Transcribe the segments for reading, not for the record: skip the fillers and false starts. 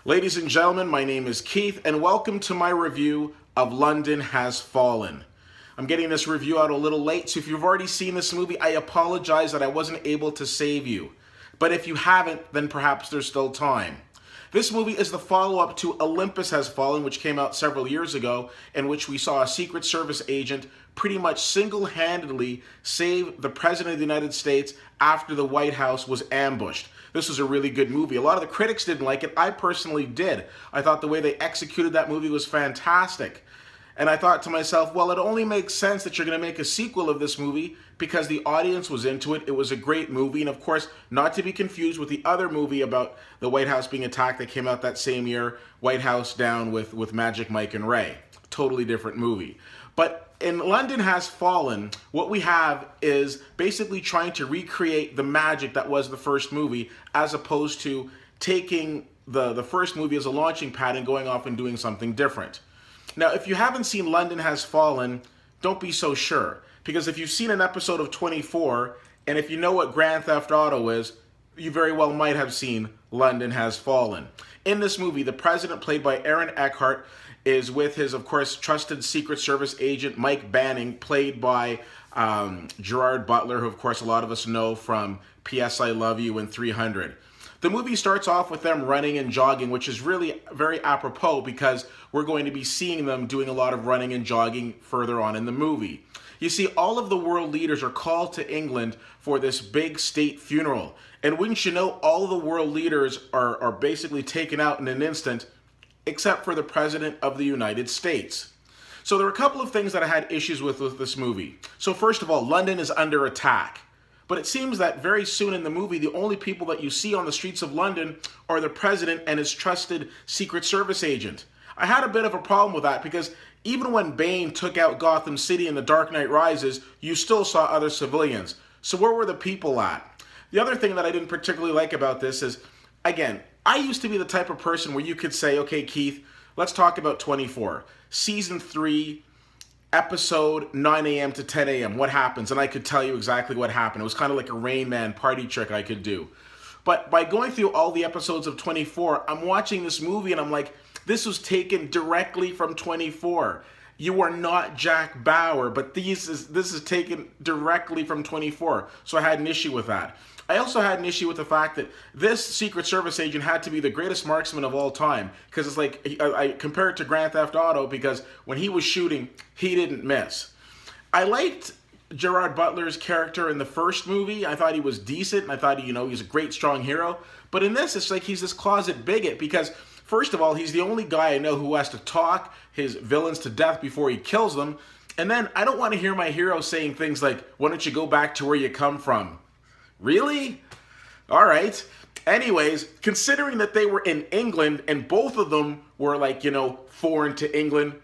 Ladies and gentlemen, my name is Keith, and welcome to my review of London Has Fallen. I'm getting this review out a little late, so if you've already seen this movie, I apologize that I wasn't able to save you. But if you haven't, then perhaps there's still time. This movie is the follow-up to Olympus Has Fallen, which came out several years ago, in which we saw a Secret Service agent pretty much single-handedly save the President of the United States after the White House was ambushed. This was a really good movie. A lot of the critics didn't like it. I personally did. I thought the way they executed that movie was fantastic. And I thought to myself, well, it only makes sense that you're going to make a sequel of this movie because the audience was into it. It was a great movie. And of course, not to be confused with the other movie about the White House being attacked that came out that same year, White House Down with Magic Mike and Ray. Totally different movie. But in London Has Fallen, what we have is basically trying to recreate the magic that was the first movie, as opposed to taking the first movie as a launching pad and going off and doing something different. Now, if you haven't seen London Has Fallen, don't be so sure. Because if you've seen an episode of 24, and if you know what Grand Theft Auto is, you very well might have seen London Has Fallen. In this movie, the president, played by Aaron Eckhart, is with his, of course, trusted Secret Service agent, Mike Banning, played by Gerard Butler, who, of course, a lot of us know from P.S. I Love You and 300. The movie starts off with them running and jogging, which is really very apropos because we're going to be seeing them doing a lot of running and jogging further on in the movie. You see, all of the world leaders are called to England for this big state funeral. And wouldn't you know, all of the world leaders are basically taken out in an instant, except for the President of the United States. So there are a couple of things that I had issues with this movie. So first of all, London is under attack. But it seems that very soon in the movie, the only people that you see on the streets of London are the president and his trusted Secret Service agent. I had a bit of a problem with that because even when Bane took out Gotham City in The Dark Knight Rises, you still saw other civilians. So where were the people at? The other thing that I didn't particularly like about this is, again, I used to be the type of person where you could say, okay, Keith, let's talk about 24. Season 3, episode 9 a.m. to 10 a.m. What happens? And I could tell you exactly what happened. It was kind of like a Rain Man party trick I could do. But by going through all the episodes of 24, I'm watching this movie and I'm like, this was taken directly from 24. You are not Jack Bauer, but this is taken directly from 24. So I had an issue with that. I also had an issue with the fact that this Secret Service agent had to be the greatest marksman of all time. Because it's like, I compare it to Grand Theft Auto because when he was shooting, he didn't miss. I liked Gerard Butler's character in the first movie. I thought he was decent, and I thought, he's a great, strong hero. But in this, it's like he's this closet bigot because, first of all, he's the only guy I know who has to talk his villains to death before he kills them. And then I don't want to hear my hero saying things like, why don't you go back to where you come from? Really? All right. Anyways, considering that they were in England and both of them were like, foreign to England,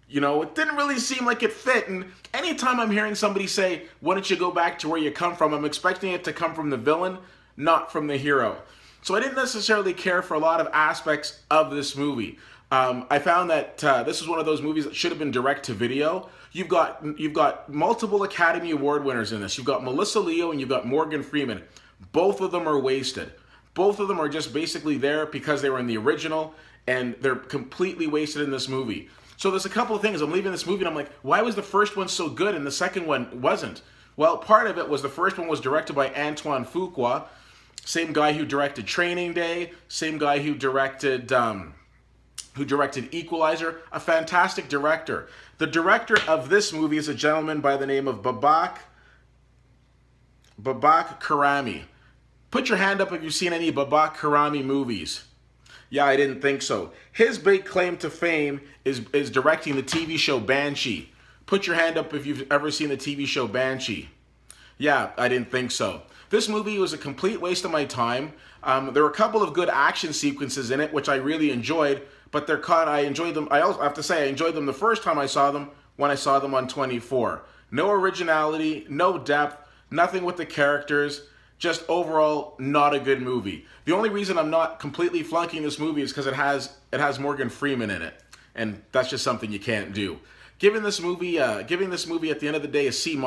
it didn't really seem like it fit. And anytime I'm hearing somebody say, why don't you go back to where you come from, I'm expecting it to come from the villain, not from the hero. So I didn't necessarily care for a lot of aspects of this movie. I found that this is one of those movies that should have been direct to video. You've got multiple Academy Award winners in this. You've got Melissa Leo and you've got Morgan Freeman. Both of them are wasted. Both of them are just basically there because they were in the original and they're completely wasted in this movie. So there's a couple of things. I'm leaving this movie and I'm like, why was the first one so good and the second one wasn't? Well, part of it was the first one was directed by Antoine Fuqua, same guy who directed Training Day, same guy who directed Equalizer, a fantastic director. The director of this movie is a gentleman by the name of Babak Karami. Put your hand up if you've seen any Babak Karami movies. Yeah, I didn't think so. His big claim to fame is directing the TV show Banshee. Put your hand up if you've ever seen the TV show Banshee. Yeah, I didn't think so. This movie was a complete waste of my time. There were a couple of good action sequences in it, which I really enjoyed, but I enjoyed them. I also have to say I enjoyed them the first time I saw them when I saw them on 24. No originality, no depth, nothing with the characters, just overall not a good movie. The only reason I'm not completely flunking this movie is because it has Morgan Freeman in it, and that's just something you can't do. Giving this movie at the end of the day a C-.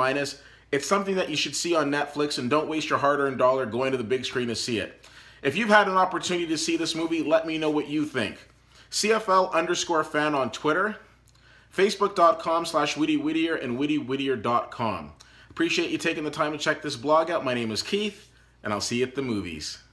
It's something that you should see on Netflix, and don't waste your hard-earned dollar going to the big screen to see it. If you've had an opportunity to see this movie, let me know what you think. CFL_fan on Twitter, Facebook.com/WittyWhittier and WittyWhittier.com. Appreciate you taking the time to check this blog out. My name is Keith, and I'll see you at the movies.